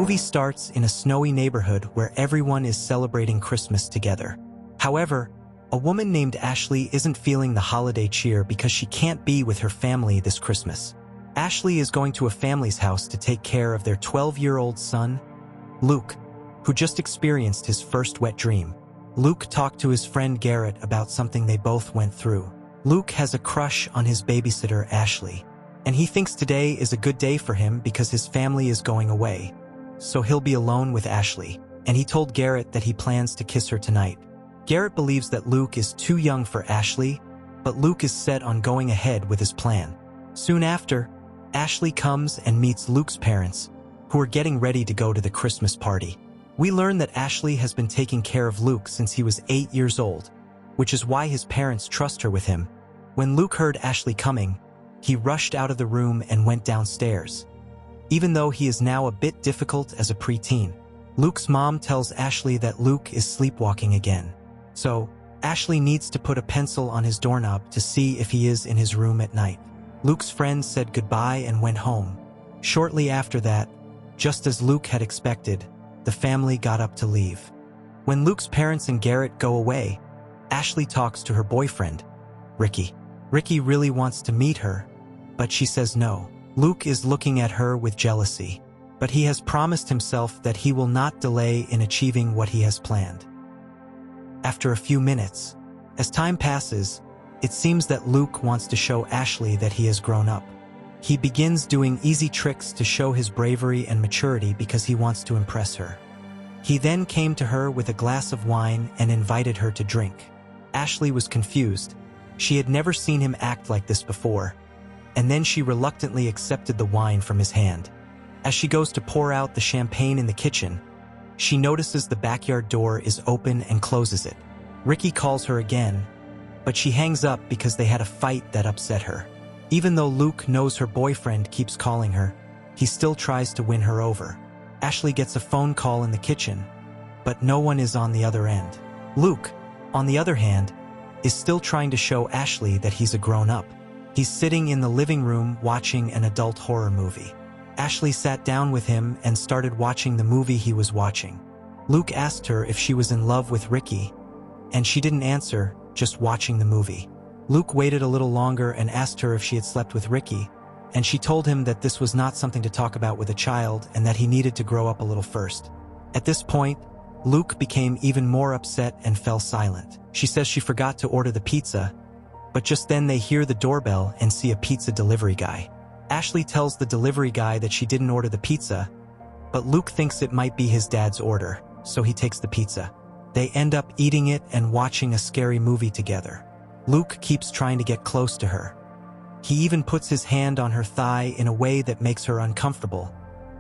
movie starts in a snowy neighborhood where everyone is celebrating Christmas together. However, a woman named Ashley isn't feeling the holiday cheer because she can't be with her family this Christmas. Ashley is going to a family's house to take care of their 12-year-old son, Luke, who just experienced his first wet dream. Luke talked to his friend Garrett about something they both went through. Luke has a crush on his babysitter, Ashley, and he thinks today is a good day for him because his family is going away, so he'll be alone with Ashley, and he told Garrett that he plans to kiss her tonight. Garrett believes that Luke is too young for Ashley, but Luke is set on going ahead with his plan. Soon after, Ashley comes and meets Luke's parents, who are getting ready to go to the Christmas party. We learn that Ashley has been taking care of Luke since he was 8 years old, which is why his parents trust her with him. When Luke heard Ashley coming, he rushed out of the room and went downstairs. Even though he is now a bit difficult as a preteen, Luke's mom tells Ashley that Luke is sleepwalking again. So, Ashley needs to put a pencil on his doorknob to see if he is in his room at night. Luke's friend said goodbye and went home. Shortly after that, just as Luke had expected, the family got up to leave. When Luke's parents and Garrett go away, Ashley talks to her boyfriend, Ricky. Ricky really wants to meet her, but she says no. Luke is looking at her with jealousy, but he has promised himself that he will not delay in achieving what he has planned. After a few minutes, as time passes, it seems that Luke wants to show Ashley that he has grown up. He begins doing easy tricks to show his bravery and maturity because he wants to impress her. He then came to her with a glass of wine and invited her to drink. Ashley was confused. She had never seen him act like this before, and then she reluctantly accepted the wine from his hand. As she goes to pour out the champagne in the kitchen, she notices the backyard door is open and closes it. Ricky calls her again, but she hangs up because they had a fight that upset her. Even though Luke knows her boyfriend keeps calling her, he still tries to win her over. Ashley gets a phone call in the kitchen, but no one is on the other end. Luke, on the other hand, is still trying to show Ashley that he's a grown-up. He's sitting in the living room watching an adult horror movie. Ashley sat down with him and started watching the movie he was watching. Luke asked her if she was in love with Ricky, and she didn't answer, just watching the movie. Luke waited a little longer and asked her if she had slept with Ricky, and she told him that this was not something to talk about with a child and that he needed to grow up a little first. At this point, Luke became even more upset and fell silent. She says she forgot to order the pizza, but just then they hear the doorbell and see a pizza delivery guy. Ashley tells the delivery guy that she didn't order the pizza, but Luke thinks it might be his dad's order, so he takes the pizza. They end up eating it and watching a scary movie together. Luke keeps trying to get close to her. He even puts his hand on her thigh in a way that makes her uncomfortable,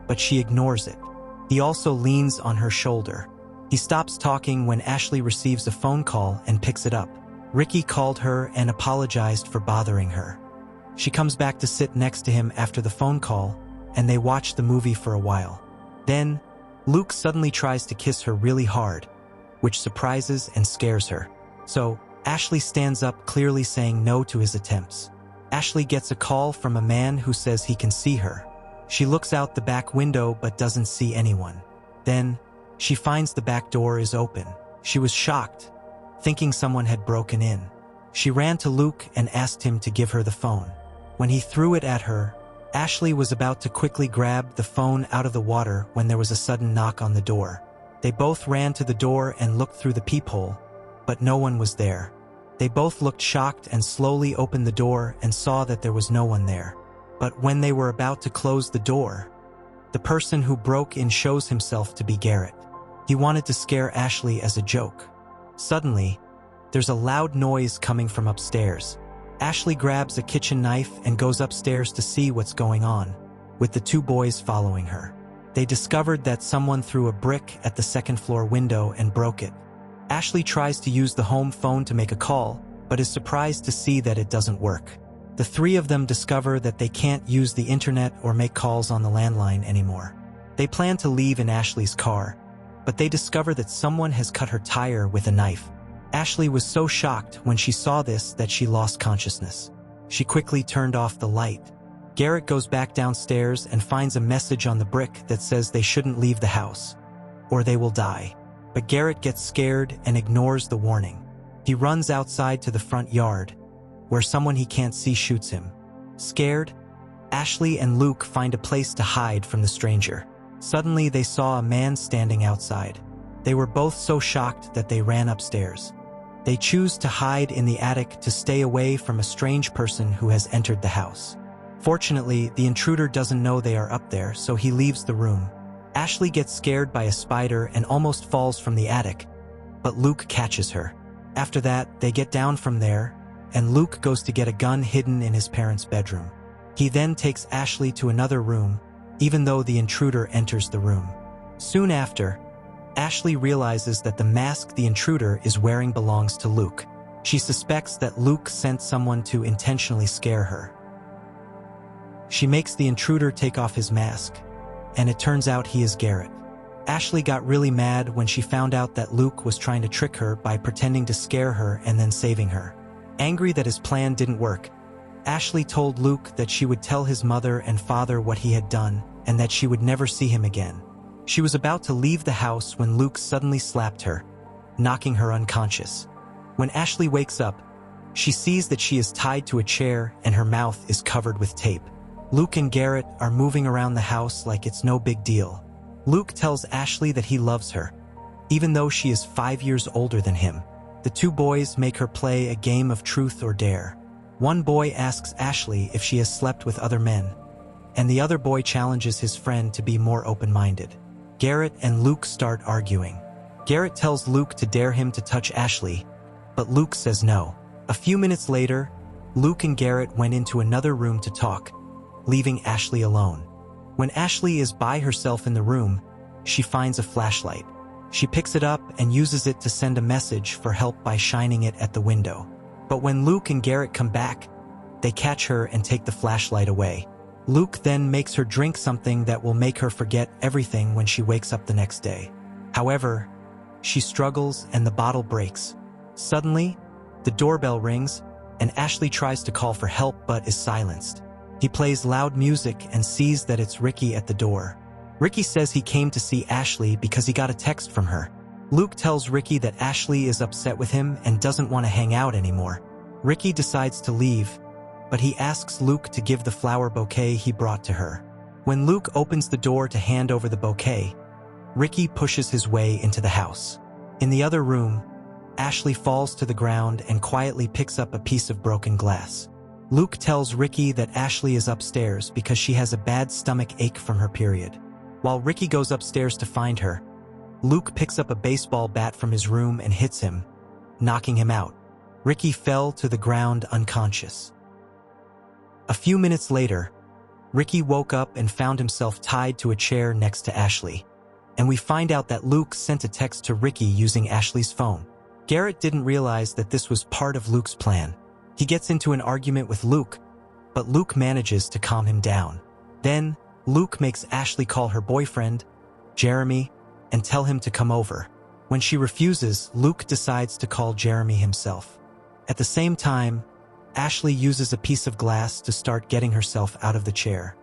but she ignores it. He also leans on her shoulder. He stops talking when Ashley receives a phone call and picks it up. Ricky called her and apologized for bothering her. She comes back to sit next to him after the phone call, and they watch the movie for a while. Then, Luke suddenly tries to kiss her really hard, which surprises and scares her. So, Ashley stands up, clearly saying no to his attempts. Ashley gets a call from a man who says he can see her. She looks out the back window but doesn't see anyone. Then, she finds the back door is open. She was shocked, thinking someone had broken in. She ran to Luke and asked him to give her the phone. When he threw it at her, Ashley was about to quickly grab the phone out of the water when there was a sudden knock on the door. They both ran to the door and looked through the peephole, but no one was there. They both looked shocked and slowly opened the door and saw that there was no one there. But when they were about to close the door, the person who broke in shows himself to be Garrett. He wanted to scare Ashley as a joke. Suddenly, there's a loud noise coming from upstairs. Ashley grabs a kitchen knife and goes upstairs to see what's going on, with the two boys following her. They discovered that someone threw a brick at the second-floor window and broke it. Ashley tries to use the home phone to make a call, but is surprised to see that it doesn't work. The three of them discover that they can't use the internet or make calls on the landline anymore. They plan to leave in Ashley's car, but they discover that someone has cut her tire with a knife. Ashley was so shocked when she saw this that she lost consciousness. She quickly turned off the light, Garrett goes back downstairs and finds a message on the brick that says they shouldn't leave the house, or they will die. But Garrett gets scared and ignores the warning. He runs outside to the front yard, where someone he can't see shoots him. Scared, Ashley and Luke find a place to hide from the stranger. Suddenly, they saw a man standing outside. They were both so shocked that they ran upstairs. They choose to hide in the attic to stay away from a strange person who has entered the house. Fortunately, the intruder doesn't know they are up there, so he leaves the room. Ashley gets scared by a spider and almost falls from the attic, but Luke catches her. After that, they get down from there, and Luke goes to get a gun hidden in his parents' bedroom. He then takes Ashley to another room, even though the intruder enters the room. Soon after, Ashley realizes that the mask the intruder is wearing belongs to Luke. She suspects that Luke sent someone to intentionally scare her. She makes the intruder take off his mask, and it turns out he is Garrett. Ashley got really mad when she found out that Luke was trying to trick her by pretending to scare her and then saving her. Angry that his plan didn't work, Ashley told Luke that she would tell his mother and father what he had done and that she would never see him again. She was about to leave the house when Luke suddenly slapped her, knocking her unconscious. When Ashley wakes up, she sees that she is tied to a chair and her mouth is covered with tape. Luke and Garrett are moving around the house like it's no big deal. Luke tells Ashley that he loves her, even though she is 5 years older than him. The two boys make her play a game of truth or dare. One boy asks Ashley if she has slept with other men, and the other boy challenges his friend to be more open-minded. Garrett and Luke start arguing. Garrett tells Luke to dare him to touch Ashley, but Luke says no. A few minutes later, Luke and Garrett went into another room to talk, leaving Ashley alone. When Ashley is by herself in the room, she finds a flashlight. She picks it up and uses it to send a message for help by shining it at the window. But when Luke and Garrett come back, they catch her and take the flashlight away. Luke then makes her drink something that will make her forget everything when she wakes up the next day. However, she struggles and the bottle breaks. Suddenly, the doorbell rings, and Ashley tries to call for help but is silenced. He plays loud music and sees that it's Ricky at the door. Ricky says he came to see Ashley because he got a text from her. Luke tells Ricky that Ashley is upset with him and doesn't want to hang out anymore. Ricky decides to leave, but he asks Luke to give the flower bouquet he brought to her. When Luke opens the door to hand over the bouquet, Ricky pushes his way into the house. In the other room, Ashley falls to the ground and quietly picks up a piece of broken glass. Luke tells Ricky that Ashley is upstairs because she has a bad stomach ache from her period. While Ricky goes upstairs to find her, Luke picks up a baseball bat from his room and hits him, knocking him out. Ricky fell to the ground unconscious. A few minutes later, Ricky woke up and found himself tied to a chair next to Ashley, and we find out that Luke sent a text to Ricky using Ashley's phone. Garrett didn't realize that this was part of Luke's plan. He gets into an argument with Luke, but Luke manages to calm him down. Then, Luke makes Ashley call her boyfriend, Jeremy, and tell him to come over. When she refuses, Luke decides to call Jeremy himself. At the same time, Ashley uses a piece of glass to start getting herself out of the chair.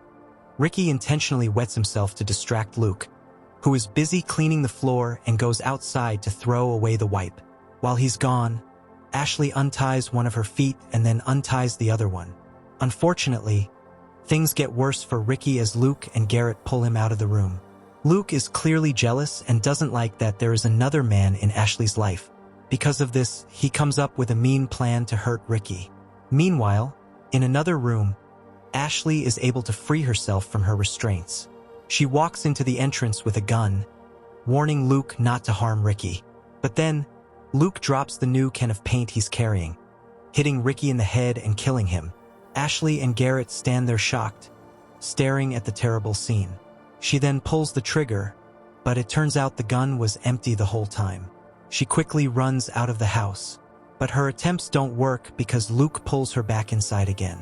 Ricky intentionally wets himself to distract Luke, who is busy cleaning the floor and goes outside to throw away the wipe. While he's gone, Ashley unties one of her feet and then unties the other one. Unfortunately, things get worse for Ricky as Luke and Garrett pull him out of the room. Luke is clearly jealous and doesn't like that there is another man in Ashley's life. Because of this, he comes up with a mean plan to hurt Ricky. Meanwhile, in another room, Ashley is able to free herself from her restraints. She walks into the entrance with a gun, warning Luke not to harm Ricky. But then, Luke drops the new can of paint he's carrying, hitting Ricky in the head and killing him. Ashley and Garrett stand there shocked, staring at the terrible scene. She then pulls the trigger, but it turns out the gun was empty the whole time. She quickly runs out of the house, but her attempts don't work because Luke pulls her back inside again.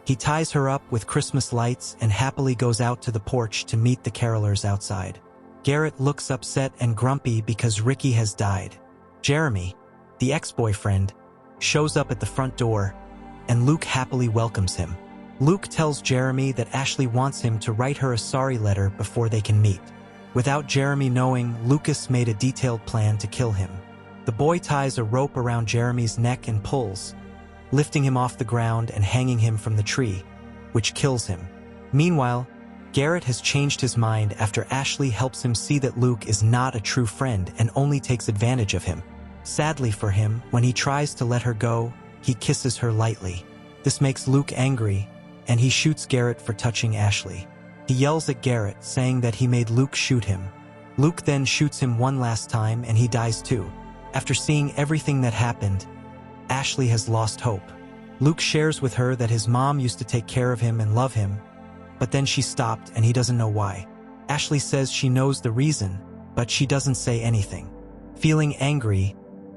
He ties her up with Christmas lights and happily goes out to the porch to meet the carolers outside. Garrett looks upset and grumpy because Ricky has died. Jeremy, the ex-boyfriend, shows up at the front door, and Luke happily welcomes him. Luke tells Jeremy that Ashley wants him to write her a sorry letter before they can meet. Without Jeremy knowing, Lucas made a detailed plan to kill him. The boy ties a rope around Jeremy's neck and pulls, lifting him off the ground and hanging him from the tree, which kills him. Meanwhile, Garrett has changed his mind after Ashley helps him see that Luke is not a true friend and only takes advantage of him. Sadly for him, when he tries to let her go, he kisses her lightly. This makes Luke angry, and he shoots Garrett for touching Ashley. He yells at Garrett, saying that he made Luke shoot him. Luke then shoots him one last time and he dies too. After seeing everything that happened, Ashley has lost hope. Luke shares with her that his mom used to take care of him and love him, but then she stopped and he doesn't know why. Ashley says she knows the reason, but she doesn't say anything. Feeling angry,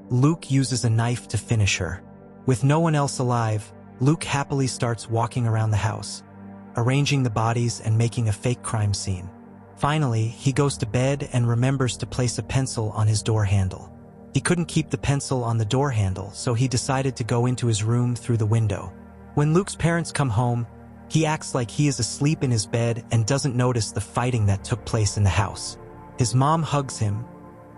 Luke uses a knife to finish her. With no one else alive, Luke happily starts walking around the house, arranging the bodies and making a fake crime scene. Finally, he goes to bed and remembers to place a pencil on his door handle. He couldn't keep the pencil on the door handle, so he decided to go into his room through the window. When Luke's parents come home, he acts like he is asleep in his bed and doesn't notice the fighting that took place in the house. His mom hugs him,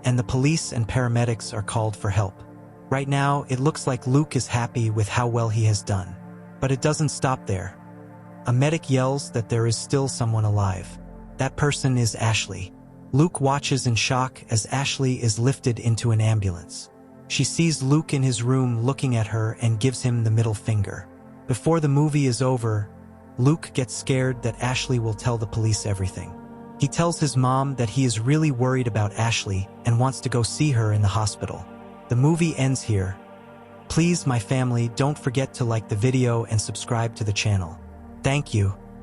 and the police and paramedics are called for help. Right now, it looks like Luke is happy with how well he has done. But it doesn't stop there. A medic yells that there is still someone alive. That person is Ashley. Luke watches in shock as Ashley is lifted into an ambulance. She sees Luke in his room looking at her and gives him the middle finger. Before the movie is over, Luke gets scared that Ashley will tell the police everything. He tells his mom that he is really worried about Ashley and wants to go see her in the hospital. The movie ends here. Please, my family, don't forget to like the video and subscribe to the channel. Thank you.